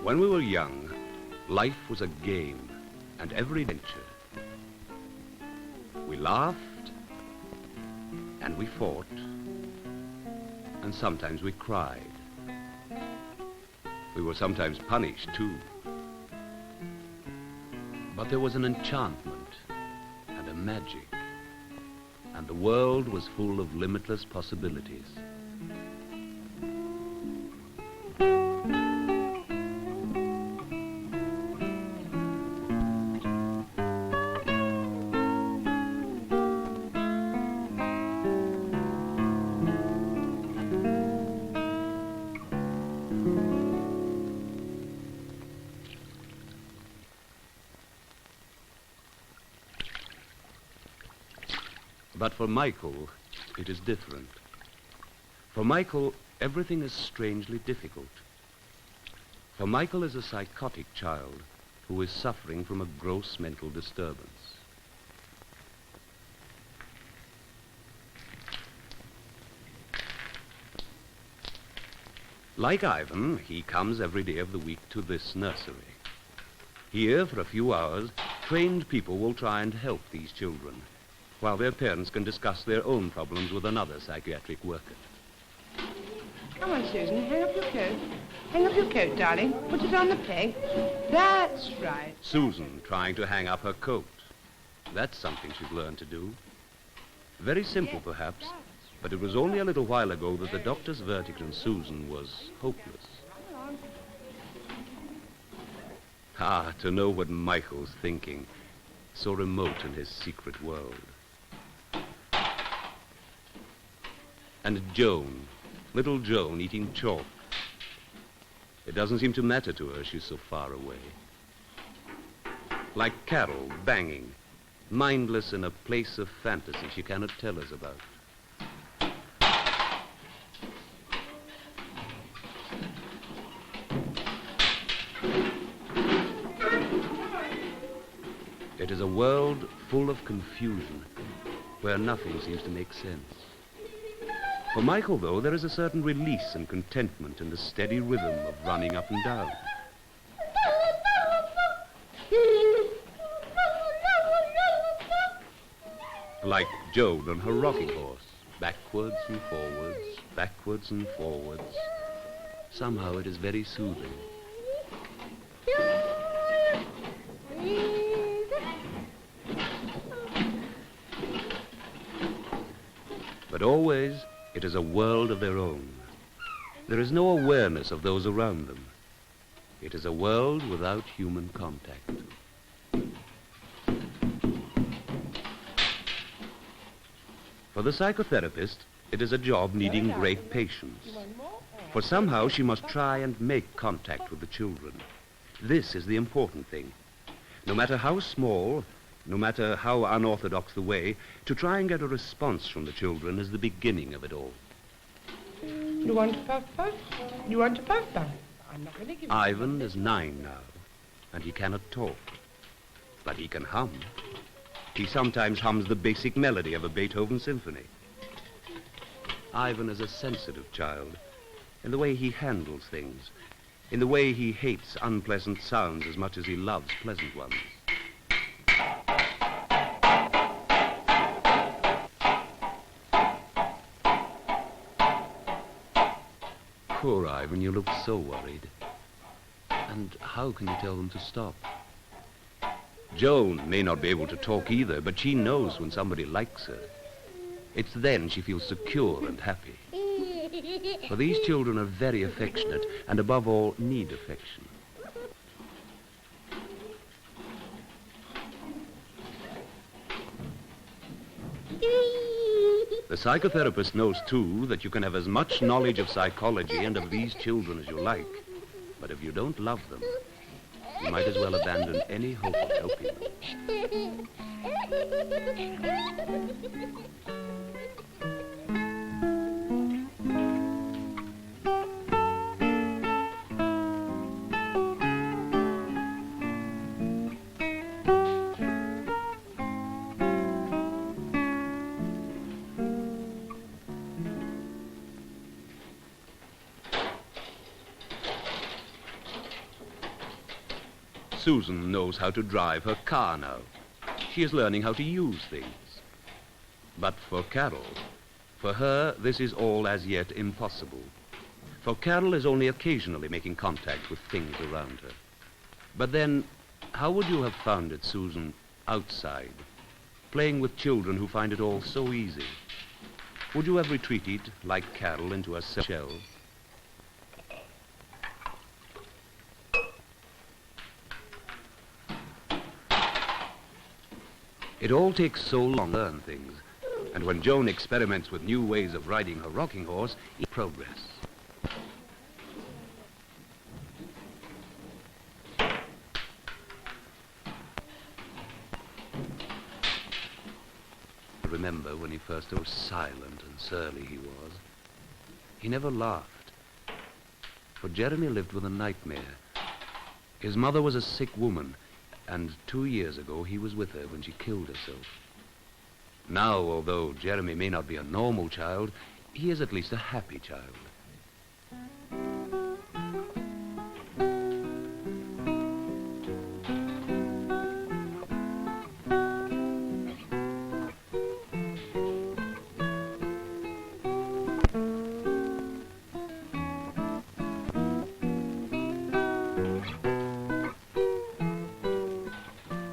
When we were young, life was a game, and every adventure. We laughed, and we fought, and sometimes we cried. We were sometimes punished, too. But there was an enchantment and a magic, and the world was full of limitless possibilities. But for Michael, it is different. For Michael, everything is strangely difficult. For Michael is a psychotic child who is suffering from a gross mental disturbance. Like Ivan, he comes every day of the week to this nursery. Here, for a few hours, trained people will try and help these children, while their parents can discuss their own problems with another psychiatric worker. Come on, Susan, hang up your coat. Hang up your coat, darling. Put it on the peg. That's right. Susan trying to hang up her coat. That's something she's learned to do. Very simple, perhaps, but it was only a little while ago that the doctor's verdict on Susan was hopeless. Ah, to know what Michael's thinking, so remote in his secret world. And Joan, little Joan, eating chalk. It doesn't seem to matter to her, she's so far away. Like Carol, banging, mindless in a place of fantasy she cannot tell us about. It is a world full of confusion, where nothing seems to make sense. For Michael, though, there is a certain release and contentment in the steady rhythm of running up and down. Like Joan on her rocking horse, backwards and forwards, backwards and forwards. Somehow it is very soothing. But always, it is a world of their own. There is no awareness of those around them. It is a world without human contact. For the psychotherapist, it is a job needing great patience. For somehow she must try and make contact with the children. This is the important thing. No matter how small, no matter how unorthodox the way, to try and get a response from the children is the beginning of it all. You want to puff puff? You want to puff puff? I'm not going to give you... Ivan is 9 now, and he cannot talk. But he can hum. He sometimes hums the basic melody of a Beethoven symphony. Ivan is a sensitive child, in the way he handles things, in the way he hates unpleasant sounds as much as he loves pleasant ones. Poor Ivan, you look so worried. And how can you tell them to stop? Joan may not be able to talk either, but she knows when somebody likes her. It's then she feels secure and happy. For these children are very affectionate, and above all, need affection. The psychotherapist knows, too, that you can have as much knowledge of psychology and of these children as you like. But if you don't love them, you might as well abandon any hope of helping them. Susan knows how to drive her car now. She is learning how to use things. But for Carol, for her, this is all as yet impossible. For Carol is only occasionally making contact with things around her. But then, how would you have found it, Susan, outside, playing with children who find it all so easy? Would you have retreated, like Carol, into a shell? It all takes so long to learn things, and when Joan experiments with new ways of riding her rocking horse, it's progress. I remember when he first was silent and surly he was. He never laughed. For Jeremy lived with a nightmare. His mother was a sick woman, and 2 years ago he was with her when she killed herself. Now, although Jeremy may not be a normal child, he is at least a happy child.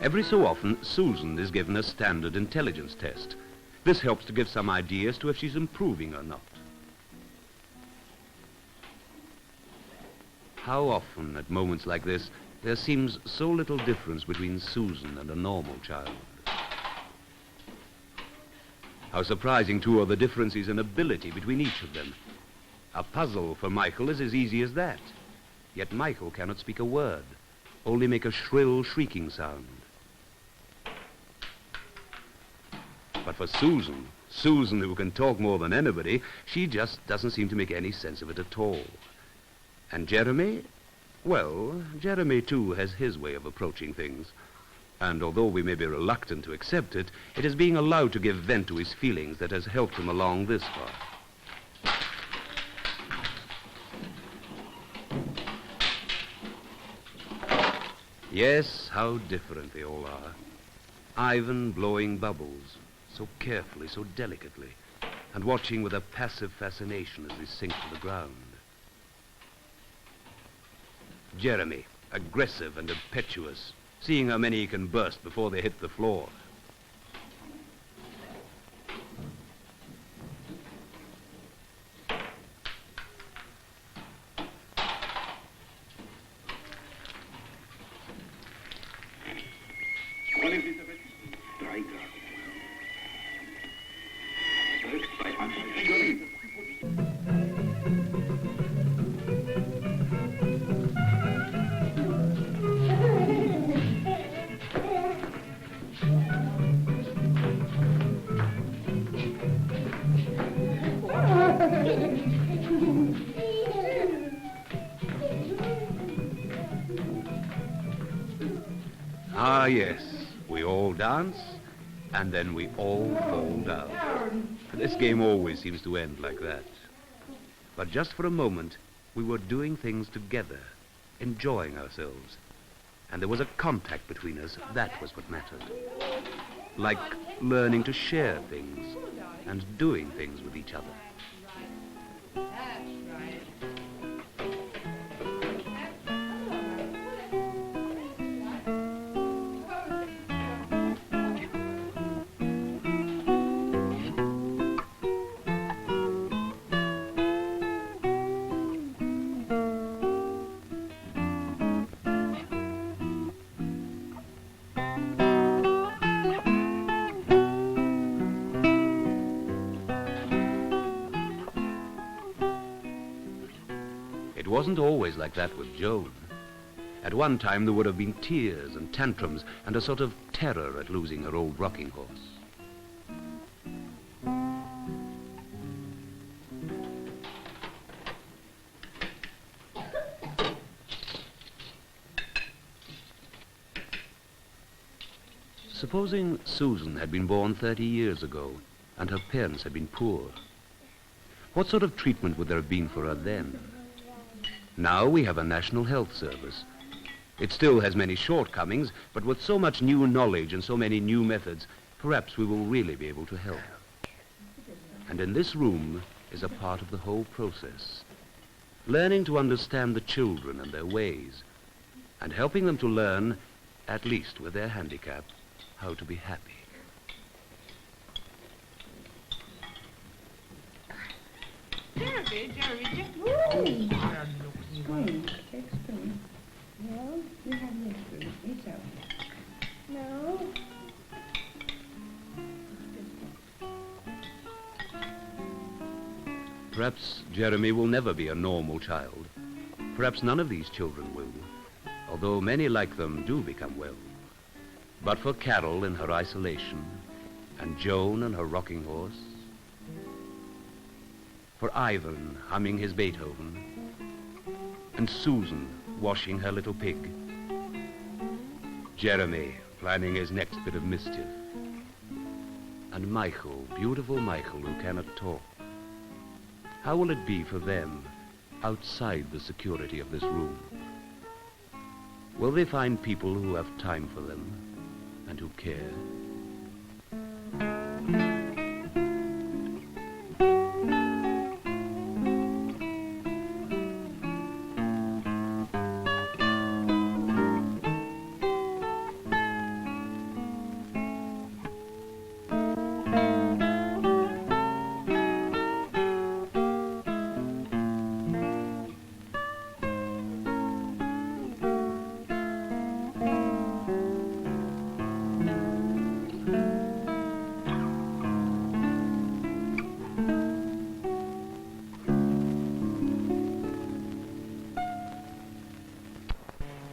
Every so often, Susan is given a standard intelligence test. This helps to give some idea as to if she's improving or not. How often, at moments like this, there seems so little difference between Susan and a normal child. How surprising, too, are the differences in ability between each of them. A puzzle for Michael is as easy as that. Yet Michael cannot speak a word, only make a shrill, shrieking sound. But for Susan, who can talk more than anybody, she just doesn't seem to make any sense of it at all. And Jeremy? Well, Jeremy, too, has his way of approaching things. And although we may be reluctant to accept it, it is being allowed to give vent to his feelings that has helped him along this far. Yes, how different they all are. Ivan blowing bubbles, so carefully, so delicately, and watching with a passive fascination as they sink to the ground. Jeremy, aggressive and impetuous, seeing how many he can burst before they hit the floor. Ah, yes, we all dance, and then we all fall down. This game always seems to end like that. But just for a moment, we were doing things together, enjoying ourselves. And there was a contact between us, that was what mattered. Like learning to share things and doing things with each other. It wasn't always like that with Joan. At one time there would have been tears and tantrums and a sort of terror at losing her old rocking horse. Supposing Susan had been born 30 years ago and her parents had been poor. What sort of treatment would there have been for her then? Now we have a national health service. It still has many shortcomings, but with so much new knowledge and so many new methods, perhaps we will really be able to help. And in this room is a part of the whole process. Learning to understand the children and their ways, and helping them to learn, at least with their handicap, how to be happy. Jeremy. Spoon. Take spoon. No, you have your spoon. Eat up. No. Perhaps Jeremy will never be a normal child. Perhaps none of these children will, although many like them do become well. But for Carol in her isolation, and Joan and her rocking horse, for Ivan humming his Beethoven, and Susan washing her little pig, Jeremy planning his next bit of mischief, and Michael, beautiful Michael, who cannot talk. How will it be for them outside the security of this room? Will they find people who have time for them and who care?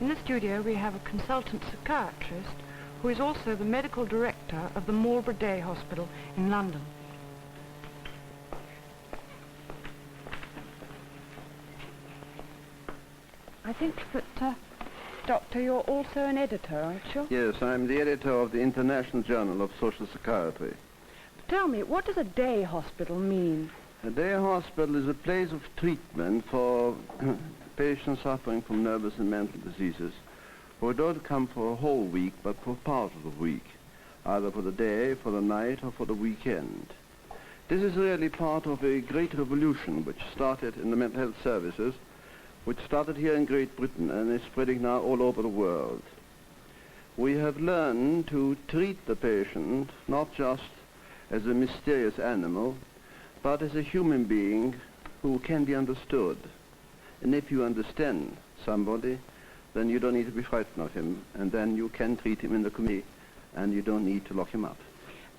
In the studio we have a consultant psychiatrist who is also the medical director of the Marlborough Day Hospital in London. I think that, Doctor, you're also an editor, aren't you? Yes, I'm the editor of the International Journal of Social Psychiatry. Tell me, what does a day hospital mean? A day hospital is a place of treatment for patients suffering from nervous and mental diseases who don't come for a whole week but for part of the week, either for the day, for the night, or for the weekend. This is really part of a great revolution which started in the mental health services, which started here in Great Britain and is spreading now all over the world. We have learned to treat the patient not just as a mysterious animal, but as a human being who can be understood. And if you understand somebody, then you don't need to be frightened of him, and then you can treat him in the community, and you don't need to lock him up.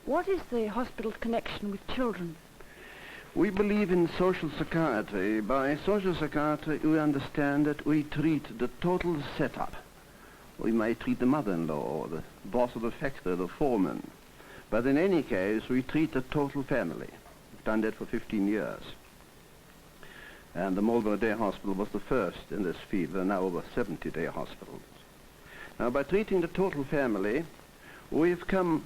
What is the hospital's connection with children? We believe in social psychiatry. By social psychiatry, we understand that we treat the total setup. We might treat the mother-in-law, or the boss of the factory, the foreman. But in any case, we treat the total family. We've done that for 15 years. And the Marlborough Day Hospital was the first in this field. There are now over 70 day hospitals. Now, by treating the total family, we've come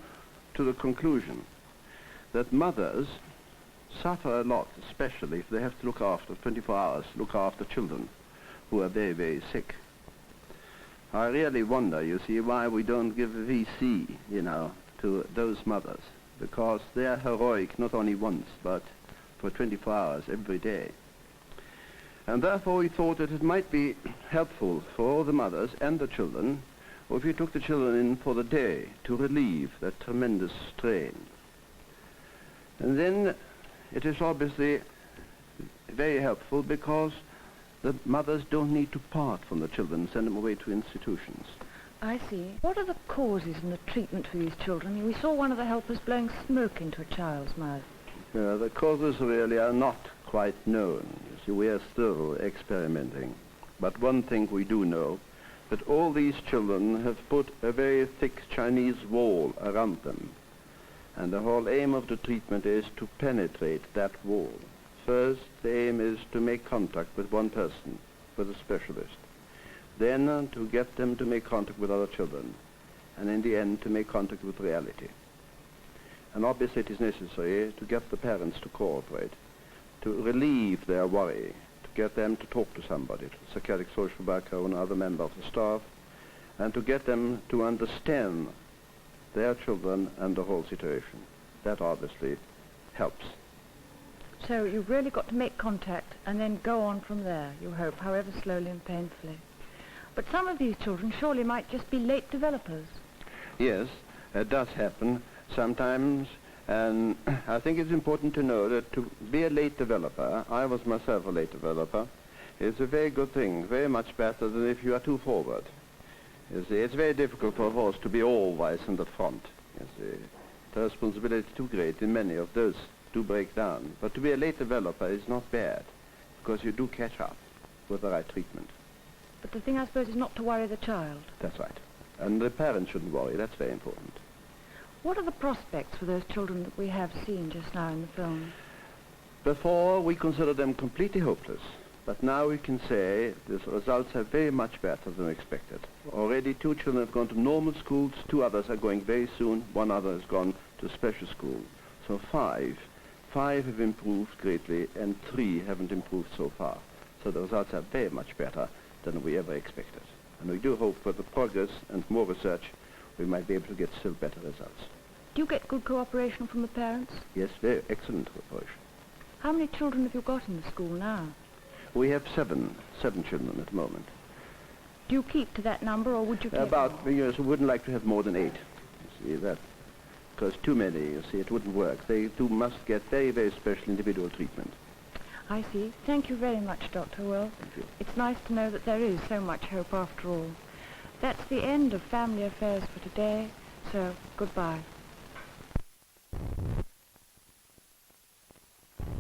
to the conclusion that mothers suffer a lot, especially if they have to look after 24 hours, look after children who are very, very sick. I really wonder, you see, why we don't give a VC, to those mothers, because they are heroic not only once, but for 24 hours every day. And therefore we thought that it might be helpful for all the mothers and the children if you took the children in for the day to relieve that tremendous strain. And then it is obviously very helpful because the mothers don't need to part from the children and send them away to institutions. I see. What are the causes and the treatment for these children? We saw one of the helpers blowing smoke into a child's mouth. The causes really are not quite known. You see, we are still experimenting. But one thing we do know, that all these children have put a very thick Chinese wall around them. And the whole aim of the treatment is to penetrate that wall. First, the aim is to make contact with one person, with a specialist. Then to get them to make contact with other children. And in the end, to make contact with reality. And obviously it is necessary to get the parents to cooperate, to relieve their worry, to get them to talk to somebody, to a psychiatric social worker or another member of the staff, and to get them to understand their children and the whole situation. That obviously helps. So you've really got to make contact and then go on from there, you hope, however slowly and painfully. But some of these children surely might just be late developers. Yes, it does happen sometimes, and I think it's important to know that to be a late developer, I was myself a late developer, is a very good thing, very much better than if you are too forward. You see, it's very difficult for a horse to be always in the front. You see, the responsibility is too great, and many of those do break down. But to be a late developer is not bad, because you do catch up with the right treatment. But the thing, I suppose, is not to worry the child. That's right. And the parents shouldn't worry. That's very important. What are the prospects for those children that we have seen just now in the film? Before, we considered them completely hopeless. But now we can say the results are very much better than expected. Already 2 children have gone to normal schools, 2 others are going very soon, 1 other has gone to special school. So 5 have improved greatly, and 3 haven't improved so far. So the results are very much better than we ever expected. And we do hope with the progress and more research, we might be able to get still better results. Do you get good cooperation from the parents? Yes, very excellent cooperation. How many children have you got in the school now? We have 7 children at the moment. Do you keep to that number, or would you keep more? Yes, we wouldn't like to have more than 8. You see, that, because too many, you see, it wouldn't work. They must get very, very special individual treatment. I see. Thank you very much, Dr. Well, Thank you. it's nice to know that there is so much hope after all. That's the end of Family Affairs for today, so goodbye.